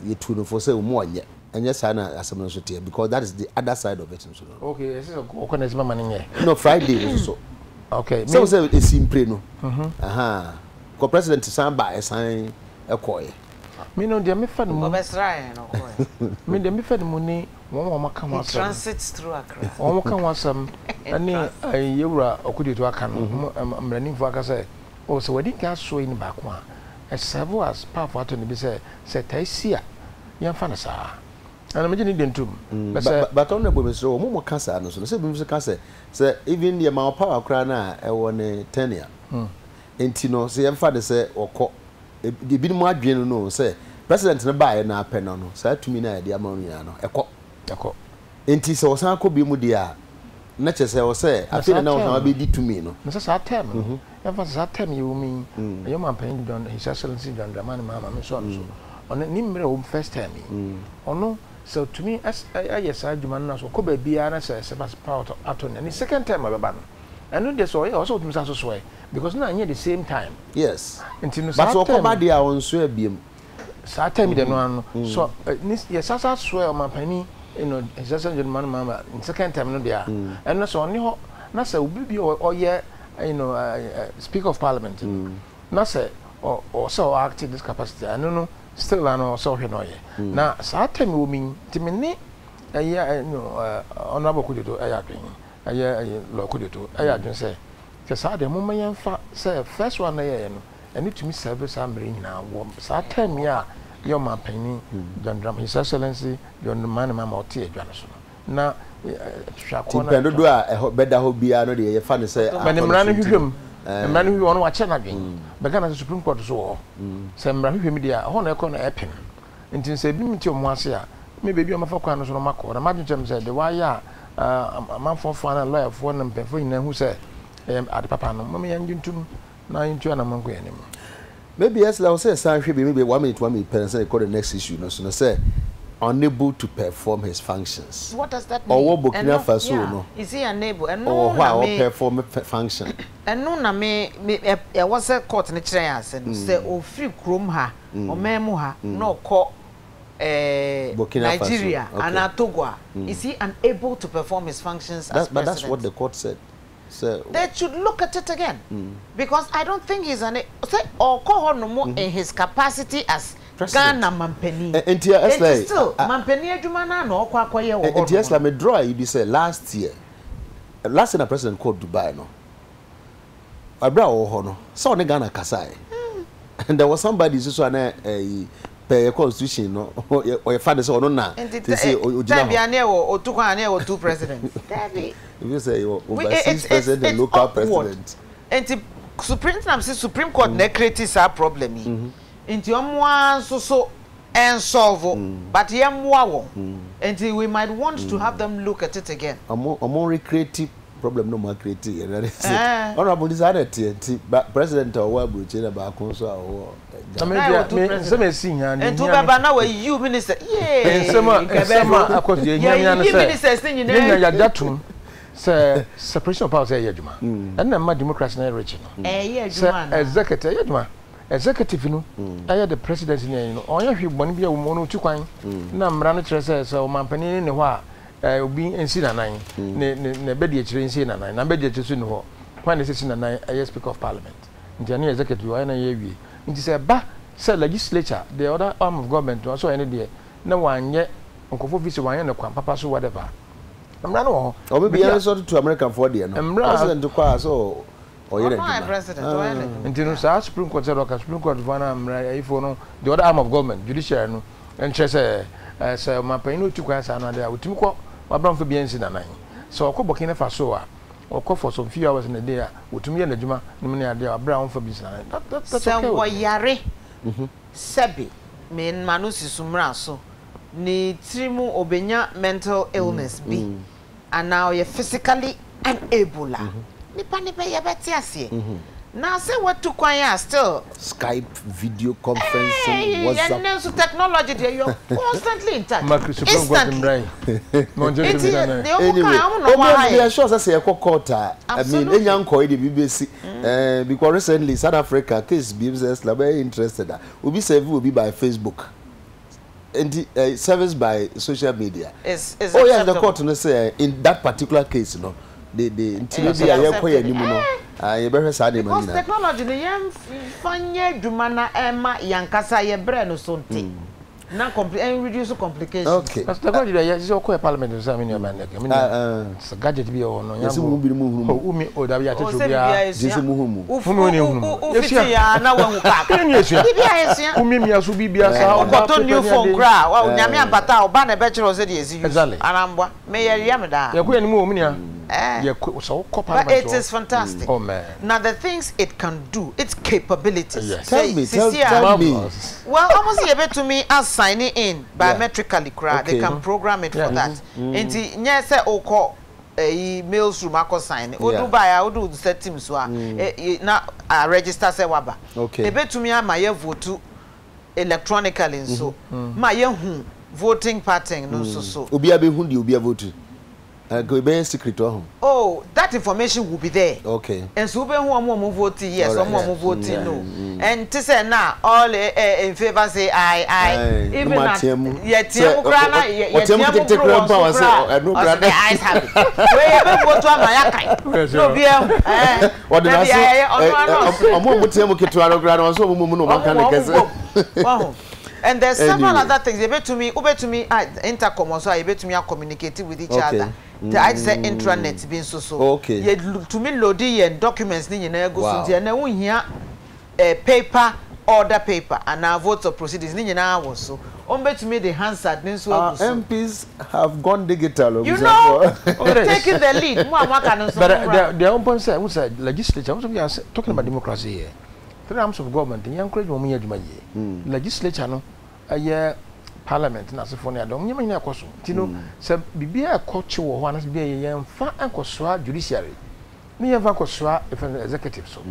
you to for say mo onye enye sa na asem so tie because that is the other side of it so okay this is o kana zima mane no Friday so okay so say e simpre no ko president san ba e san ekoye me no dia me fa no obesrai no me dia me fa no ni won maka wasam transits through Accra won maka wasam ani yewura okudeto aka no mrani fu aka say o so wadi ka so ni ba ko a serve as power to ni be say taisia yan fa na sa ana me ni dentum but on the boy so mo kasa no so say bi so kasa say even the my power kra na e won tenure enti no say yan fa de say okọ de bi mu adwen no say president ne ba ye na apɛ no say tumi na de ama no ya no ekọ enti say osan akọ bi mu de a na che say o say afei na osan be di tumi no na say emphasis that time you mean you man paying don his excellency John Dramani mama me so on nimre home first time ono so to me as yes adwuma no so ko ba bia na say power aton and the second time abeba no and no so also to me so because na anya the same time yes until but so ko ba dia on so abiem sa time de no so yes asa so ma pani exercise gentleman mama in second time no dia and no so oni ho na say obi bi oye speaker of parliament na say or so active this capacity I don't know still I know so no ye na sa time wo min timini honorable kudeto ayadwen lo kudeto ayadwen say ke sa de mo mayen fa say first one na ye no eni to me service amre nyina wo sa time ya your man penny John Dram His Excellency John man mama oti adwane so na tipendo do a beda ho bia no de ye fa ne say manimra no hwehwem mra no hwe ono wa che na dwen bega na Supreme Court so ho se mra hwe mi dia ho na ekọ na epem ntin se bi mi ti omo ase a me bebi o mafa kwa no so no makọ na ma dwem se de wa ya amanfo fo na lawyer fo na mpefo nyina hu se ade papa no mama yan juntum na yintu na manko yanim maybe yes la say san hwe bi maybe 1 minute person say the next issue no so no say unable to perform his functions. What does that mean? Or what Burkina Faso no? Is he unable? And no, or how perform function? And no, na me was a court in the chairs and say, oh, free chrome ha or memo ha no call Nigeria and Togo. Is he unable to perform his functions? But that's what the court said. So they should look at it again because I don't think he's or call no more in his capacity as Ghana Mampeni. And still Mampeni adwuma na no kwa akoye wo. And yes, let me draw you be say last year the president called Dubai no. Abra wo ho no. So ne Ghana kasai. And there was somebody so na per constitution no or father so no na. They say time bia na wo otukwa na wo two presidents. David. If you say overseas president and local president. And Supreme Court na create a problem. Into so and solve but and we might want to have them look at it again. A more creative problem no more creative. Honorable decided but president or what would change about council or and to now you minister separation of powers and then democracy na rich executive no aya the president ni no onya hwe boni bia wo no tukwan na mra no kire se o mampani ni ho a obi ensi na nan ne bedi e kire ensi na nan na bedi e kire su ni ho kwan ne sisi na nan aya speaker of parliament nti ani executive aya na ye wie nti se ba se legislature the other arm of government so any there na wanye nkofo visi wanye ne kwan papa so whatever mra no o be bia so to American for there no president kwa so president until no Supreme Court said okay Supreme Court vana mra ifo no the other arm of government judiciary no and say mampani no tukwa sa no there utimi ko wabram for biansi na nan so okọ Burkina Faso a okọ for some few hours in a day a utimi ye najuma nim na there wabram for biansi na nan that's okay so yare sebi me manusi sumra so ni trimu obenya mental illness be and now you're physically unable nipa ye beti ase now say what to kwanya still Skype video conferencing WhatsApp yeah so technology there you're constantly in touch instantly anyway sure say ekokota I mean enyanko e BBC because recently South Africa case business la very interested will be served by Facebook and service by social media is yes the court no say in that particular case no the intimidate ayekoye ni mu no ye behwe sa de because technology the yam fanye dwumana ema yankasa ye bre no so nti na reduce complications okay because technology the yes okoye parliament so me man like so gadget bi o no yam mu bi mu huru umi o da bi atecho bia jese mu humu ufunu ni hunu ufiti ya na wangu ka bibia yesia umi mi so bibia sa o to new phone gra wa nyame abata o ba na be kire se de esi arambwa me ye yam da ye ko ni mu o mnia but it is fantastic. Oh man. Now the things it can do, its capabilities. Yes. Tell me. Well, almost able to me as signing in biometrically, they can program it for that. And yes, oko emails room ako sign. Odu buy, odu set teams wa. Na register se waba. Okay. Ebe to me my vote electronically so ma yehu voting pattern no so obi abehu di obi vote go be secret home. Oh, that information will be there. Okay. And so when one vote yes, some more vote no. And to say now all in favor say I. Even at yet grana yet take power say no grana. I have. We vote to Amayakai. No be what did I say? Omo mutiemu ketwa grana so mumu no man kan kese. Wow. And there's several other things. You bet to me, intercom also. You bet to me, communicate with each other. I say intranet being so. Okay. You to me, loading and documents. Ni na go so. And now here, paper, order paper, and now votes of proceedings. Ni na was so. Bet to me the Hansard. MPs have gone digital. You know, taking the lead. But the open say, who said legislature? We are talking about democracy here. Arms of government and encourage women to legislature no parliament na sefo ne adom nyema nyina akoso tino se bibia akoche wo ho anas bibia ye mfa ankosoa judiciary ne ye mfa ankosoa executive so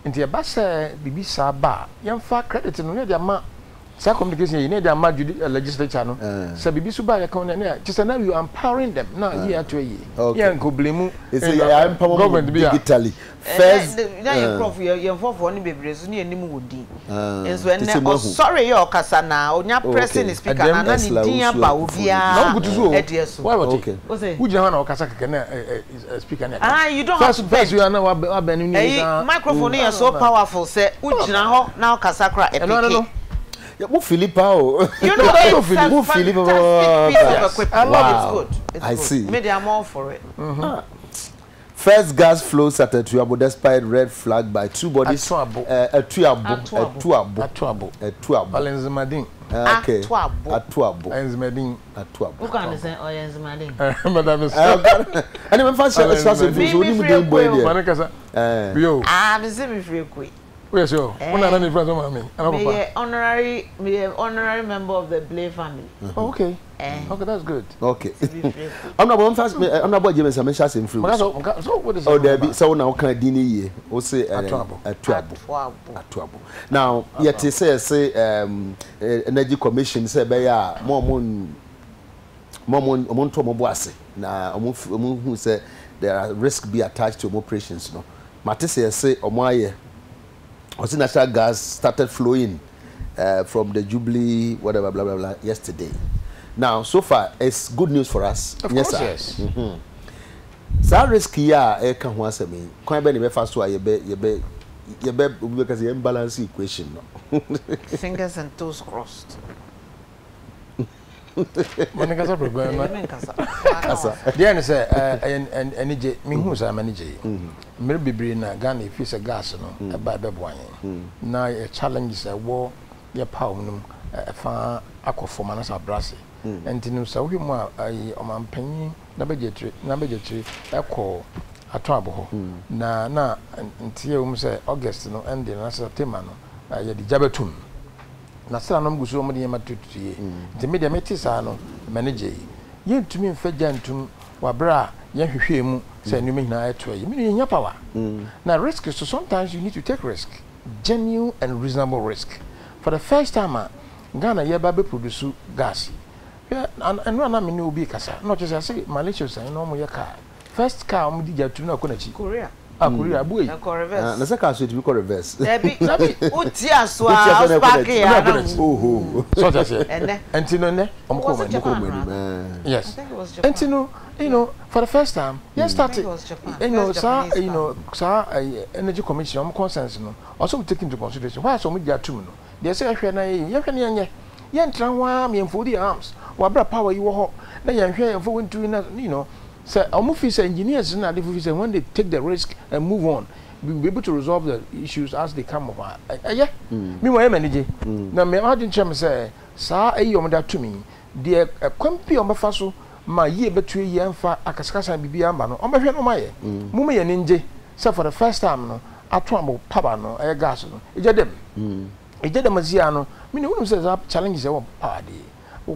nti e ba se bibisa ba ye mfa credit no ne dia ma sa communication ye ne dia ma legislature no se bibisu ba ye kan ne just now you empowering them na ye ato ye ye nko blemu government digitally first na ye prof ye mfofo ne bebrez ne anim wodi enso ene sorry ye okasa na onya pressing speaker na ni din aba obia na gutuzo edieso okay who jina na okasa keke na speaker na you don't have first you are now abenu ni microphone is so powerful say ujina ho na okasa kra epike Mo Filipao. You know Mo Filipao. I love it. It's good. I see. Maybe I'm all for it. First gas flows at Atuabo despite red flag by two bodies. Atuabo. Alenzimadin. Okay. Atuabo. Alenzimadin. Atuabo. Who can understand Alenzimadin? Madam. And even fast so we need to boy there. Yo. I'm free quick. Yes, yo. When I friends of me. Honorary member of the Blay family. Oh, okay. Okay, that's good. Okay. I'm not one fast. I'm not James. I'm shouting through. So what is? Oh, there be so now can dini ye. O say Atuabo. Now, yet they say energy commission say be ya momon to moboase. Na who say there are risk be attached to operations no. Matese say omoaye the natural gas started flowing from the Jubilee, whatever, blah, blah, blah, yesterday. Now, so far, it's good news for us. Of course, yes. So, risky, yeah, can once me. Quite many fast to you because the imbalance equation. Fingers and toes crossed. Manikasa problem. The answer say energy me who say manage. Me bebre na Ghana if is a gas no e ba beboan. Na a challenge is a war your power no fa akofo ma na sa brase. Entinu sa wo mu ai omampanyin na begetri e ko atoabo ho. Na ntie wo mu say August no end na September no ye di jabetum. Na sala no mgusu mo de yema tutuye nti me de metisa no manage ye ntumi mfa jantum wabra ye hwehwe mu say no me hina eto ye me nya power na risk so sometimes you need to take risk, genuine and reasonable risk. For the first time Ghana ye ba be produce gas and no na me no obi kasa no just say Malaysia say no mo ye car first car mo di jatum na konachi Korea Korea boy. Na saka so it be reverse. Ebi utia so spark ya na. So that's it. Entino ne omko yes. Entino, you know, for the first time, yes started. You know, energy commission consensus no. Also take into consideration why so me dia tum no. They say hwe na ye hwe ne ye ntra wa me mfodi arms. Wa bra power yi wo ho. Na ye hwe mfo wontu na you know. So, our engineers when they take the risk and move on, we'll be able to resolve the issues as they come over. Yeah, meanwhile, manager. Now, me imagine Chairman say, "Sir, that to me, the company on my faso, my year between year and far, Akaskasa and Bibiamano, on my friend, my Mummy and Ninja, so for the first time, no, I tremble, Papa, no, a gas, no, it's a dem. It's a demaziano, meaning who says up challenges our party.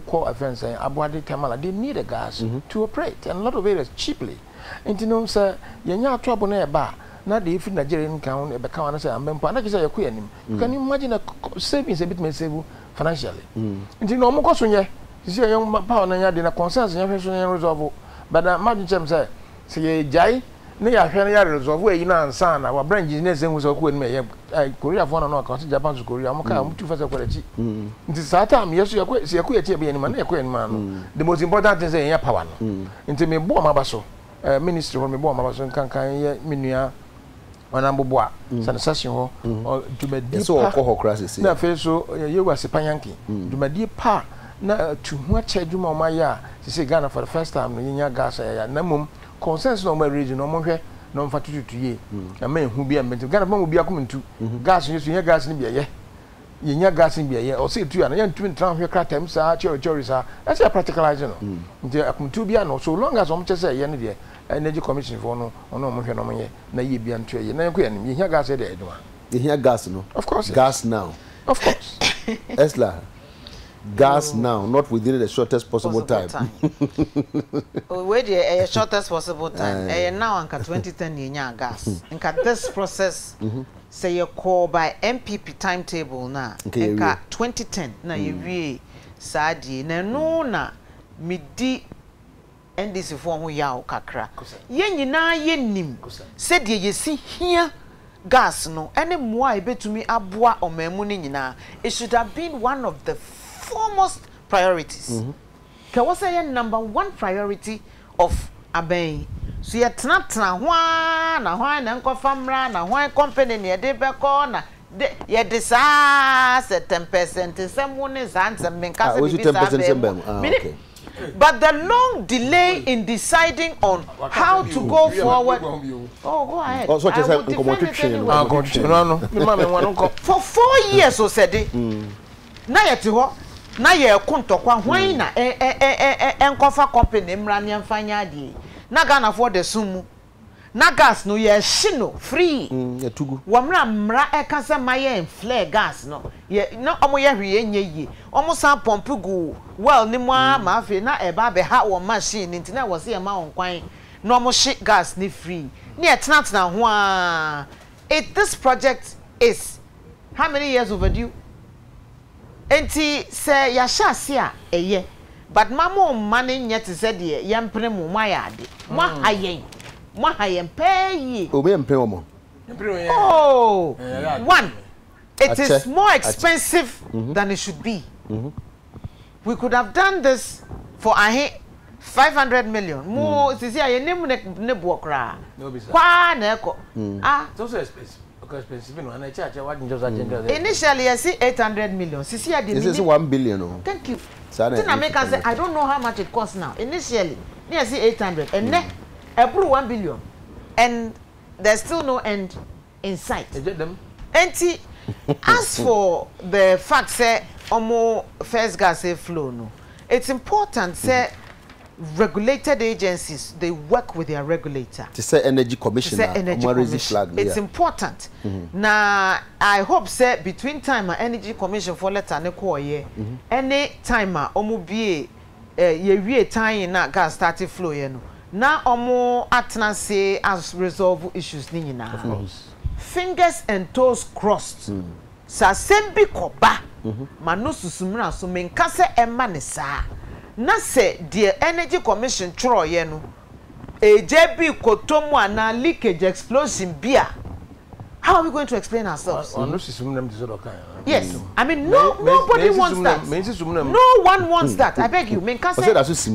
Call a friend saying Abuadi Kamala, they need a gas to operate and a lot of areas cheaply. And you know, sir, you're not trouble near bar. na the if Nigerian count e be count say am mpa na kisa ye ko anim you can imagine a savings a bit may save financially nti no mo ko so nye sisi ye power na nya de na concerns nya hwe so nya resolve but imagine chem say ye jai na ya hwe na ya resolve e yi na ansa na wa branch business en so ko anim ye Korea for no account Japan to Korea mo ka mo tu fa say ko rechi nti sa time yeso ye ko se ye ko ye tie be anim na ye ko anim no the most important thing say ye power no nti me bo ma ba so ministry for me bo ma ba so kan ye menua Wanamboboa sanitation ho dumadi so ko crisis na fe so ye wase panyanki dumadi pa na tu ho acha dwuma o maya se Ghana for the first time no nya gas ya na mum consensus no ma region no mo hwe no mfa tutuye na ma ehu bia mbenti Ghana ma obi akomentu gas yesu nya gas ni bia ye nya gas ni bia ye o se tu ya na ya ntumi tran hwe kratam sa theory sa that's a practicalize no nti akomentu bia no so long as o mo chese ye ne de Energy Commission for no ono mo hwe no ye na ye bia nto ye na ko ya nim ye hia gas de eduma ye hia gas no of course gas now of course Esla gas now not within the shortest possible time. We the shortest possible time now anka 2010 ye nya gas nka this process say you call by MPP timetable na nka 2010 na ye wie saadi na no na midi NDC for ho ya kakra ye nyina ye nim se de ye si hia gas no ene moa e betumi aboa omamu ni nyina it should have been one of the foremost priorities ka was say number 1 priority of aben so ye tena hwa na nkofa mra na hwa company ne de beko na ye de sa 10% sem woni zansem menka se bi sa okay. But the long delay in deciding on how to go forward. Oh, go ahead. Oh, so for 4 years, so said it. Na yeti ho, na ye kontokwa hwan na enkofa company mranian fanya di. Na Ghana for the sumu. Na gas no ye shino free. Ya tugu. Wamra mra ekasa maye en flare gas no. Ye no omo ye hwe enye yi. Omo san pompe gu well ni mo ma afi na eba be ha wo machine nti na wo se ma won kwan. No omo shi gas ni free. Ni etena ho a. This project is how many years overdue? Enti se ya sha se a eye. But mama money nyet se de yempre mu mayade. Mo hayen. Oh, one, it is more expensive than it should be. We could have done this for 500 million. More, see, I name ne buokra. Kwa neko. It's also expensive. Initially, I see 800 million. This is 1 billion. Thank you. I don't know how much it costs now. Initially, I see 800 and then. Approve 1 billion, and there's still no end in sight. And as for the fact say omo first gas flow no, it's important say regulated agencies they work with their regulator. To say energy commission, it's important. Now I hope say between time energy commission for letter ne ko ye, any time omo be ye wie time na gas started flow ye no. Na omo atnase as resolve issues ni nyina. Of course. Fingers and toes crossed. Sa sembi koba. Manu susumra so menka se emma ne sa. Na se the energy commission tro ye no. Ejebi kotomu ana leakage explosion bia. How are we going to explain ourselves? Yes, I mean nobody wants that. No one wants that. I beg you,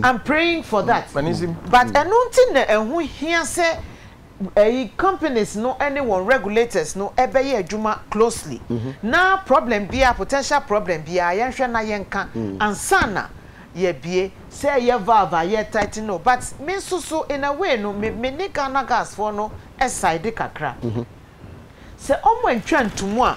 I'm praying for that. But I don't think who here say companies no anyone regulators no ebe ye adwuma closely. Now problem be a potential problem be a yenhwe na yenka ansana ye bie say ye valve ye tighten no but me so in a way no me Ghana gas for no side kakra. Se omo entwa ntumu a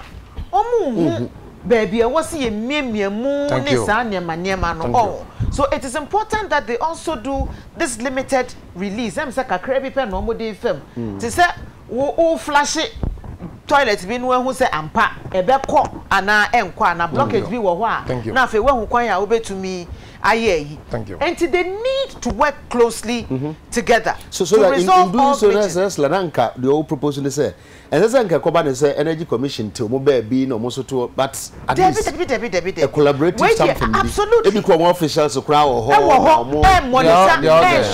omo baby I was see me mu ne sa niema no oh so it is important that they also do this limited release em say kakra bi pe no omo dey fam to say wo flash toilet bi no hu say ampa ebe ko ana enkwa na blockage bi wo ho a na fe wahu kwan ya obetumi aye yi and they need to work closely together so that in doing so that's lananka the old proposal say and that's anka koba ne say energy commission till mo ba bi no mo so to but at least a collaborative something absolutely e be ko officials kra wo ho monitor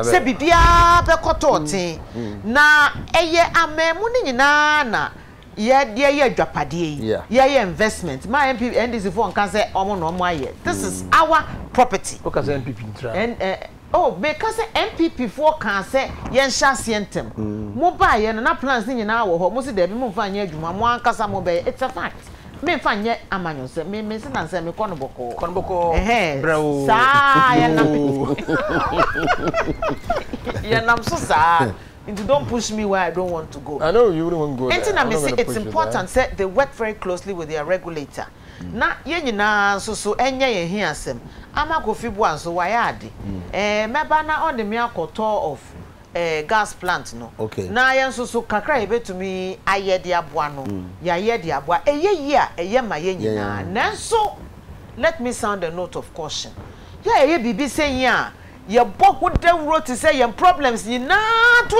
se bibia be kototin na eye amemu ni nyina na ye adwapade ye investment my MP NDC for can say omo no omo aye this is our property because MPP ntra and because MPP for can say yen sha sientem mo ba ye na plans ni nyina wo ho mo se da bi mo fa anya adwuma mo ankasa mo be it's a fact me fa nye amanyo se me se na se me kono boko bro sa ye nam so sa. And don't push me where I don't want to go. I know you wouldn't want to go. It's important that they work very closly with their regulator. Na yenina so enye ye hiasem. Ama Kofi Buan so wayade. Meba na on the miakoto of gas plant no. Okay. Na yen so kakra ebetumi ayede aboa no. Ya yede aboa. Eye ma yenyina. Nanso let me sound a note of caution. Ya bibi say ya your book would then wrote to say your problems you not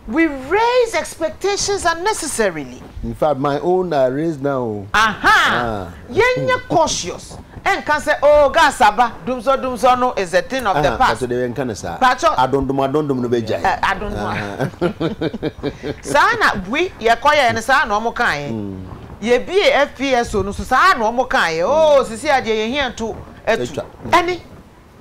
we raise expectations unnecessarily. In fact, my own are raised now. You're cautious and can say, oh, Gasaba, Dumso no is a thing of the past. So they can say, I don't do no beja. I don't know. Sana, we, your choir and son, no more kind. Ye be a FPS, so no, no more kind. Oh, Cecilia, you're here to any.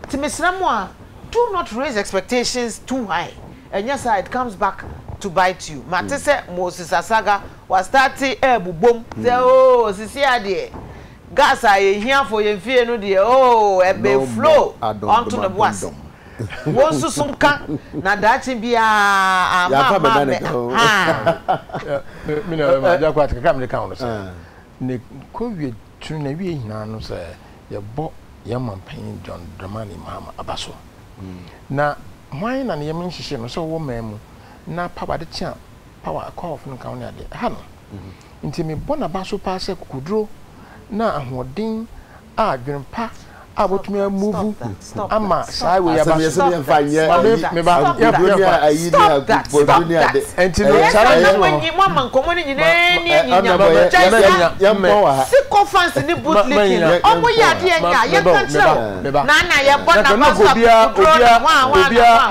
To Miss Ramwa, do not raise expectations too high. And yes, it comes back to bite you. Matese Moses Asaga was starting boom. Say, oh, Cecilia, dear. Gas I here for your fear, no dear. Oh, a bay flow onto the was. Once to some can, now that be a quite the counters. Nick Covid Trinity, no, sir. Your book. Yaman pain John Dramani Mama Abaso. Na wine and Yaman Shishin so woman na papa the champ power a call from County Hano. Into me Bonabaso pass a kudro na a ding a grandpa about me a move. Ama Siway Abaso fine yet. And when you mamma coming in any fans in the boot licking. Oh, we are dear. Nana, your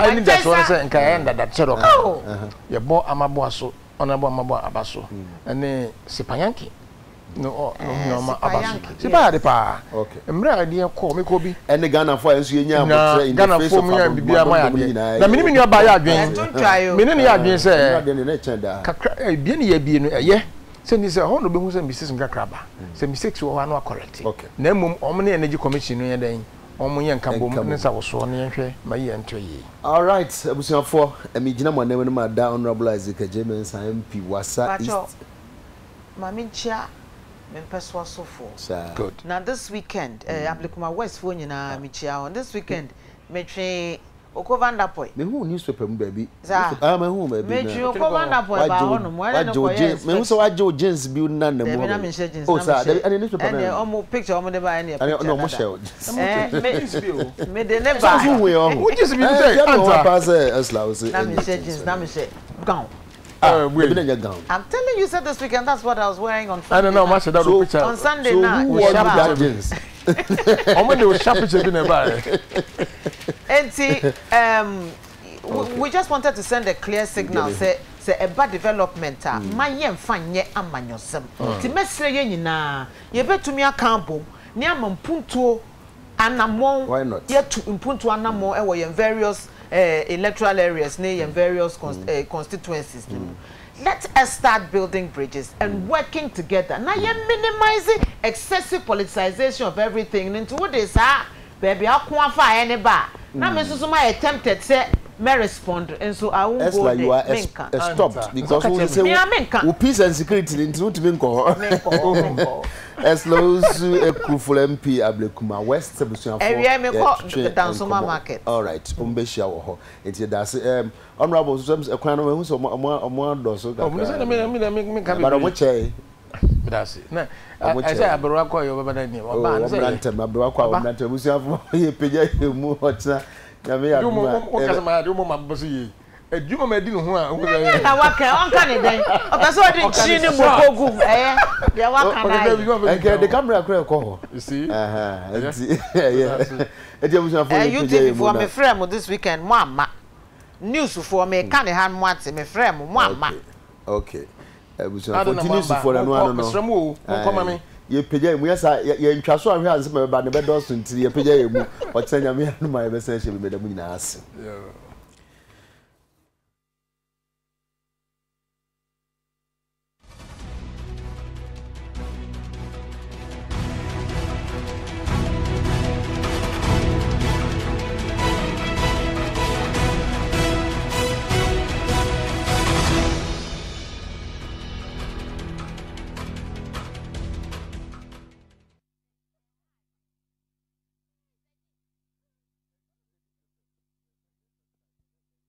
I need that one and can that sort of. Your boy Amaboaso, honorable Mabo Abaso, and then Sipayanki. No, Abaso. Sipa, okay. And my idea call me Kobe. And the Ghana for us, Ghana for me and be my idea. The minimum you buy again. Don't try. Minimum again, say, being a Send this a whole who's a Mrs. Grabba. Send me 6 or 1 correct. Okay. Name Omni Energy Commission near day. Omni and Cambo, I was so near my entry. All right, I was for a Mijina, never my down honorable Adekye James MP Wasa East. Mamincha, Mempes was so full. Good. Now this weekend, Applicuma West phone in Michia on this weekend, Metri. Okovanda boy. Me who newspaper baby. Ah, me who baby. Me Okovanda boy ba hono mo na ko yes. Me who so wajo jeans bi na na mo. Na me share jeans. Oh sir, any newspaper na. And omo picture omo de ba any picture. No mo share. Me de never. So who we on? Who just be say? Anta pass esla we say. Na me share jeans, na me share gown. I'm telling you, said this weekend, that's what I was wearing on Friday. I don't know much about the picture. On Sunday night. Who wore that jeans? How many was sharp picture in a and see, we just wanted to send a clear signal, say a bad development. My young fan ye amanyosem. To mesre ye na, ye bet to me a campo, near Mpuntu, Anamon. Why not? Yet to Mpuntu Anamon, and we in various electoral areas, near various constituencies. Let us start building bridges and working together. Now you're minimizing excessive politicization of everything into what is baby I can't find any bar. Now Mrs. Suma attempted say may respond and so I won't go there. Stopped because we say peace and security into Minko. As low as a Kruful MP Ablekuma West area me call the Dansoma market. All right, Umbesha it's a das honorable some a crown of who's a more dorsal. But which That's it. Na I say abro akwa yo baba na ni. Oba na say. Obrante abro akwa obrante busuafo ye peja emu hotna. Na me ya. Du mo kasa ma du mo maboso ye. Adwuma ma di no ho a wo say. Na waka onka ne den. Okaso odi chi ni mokogu. De waka na. Okay, the camera akwa ko ho. You see? Yeah. Edi busuafo ye peja you emu. for me frame this weekend mo amma. News for me kan han mo ate me frame mo amma. Okay. Busuafo news for no ano no. Sremo o koma me. Ye peja emu yasa ye ntwaso ahwe anse me ba ne be do so ntiri ye peja emu. O tsanya me anu ma ye be san hye me da mu nyina ase. Yeah.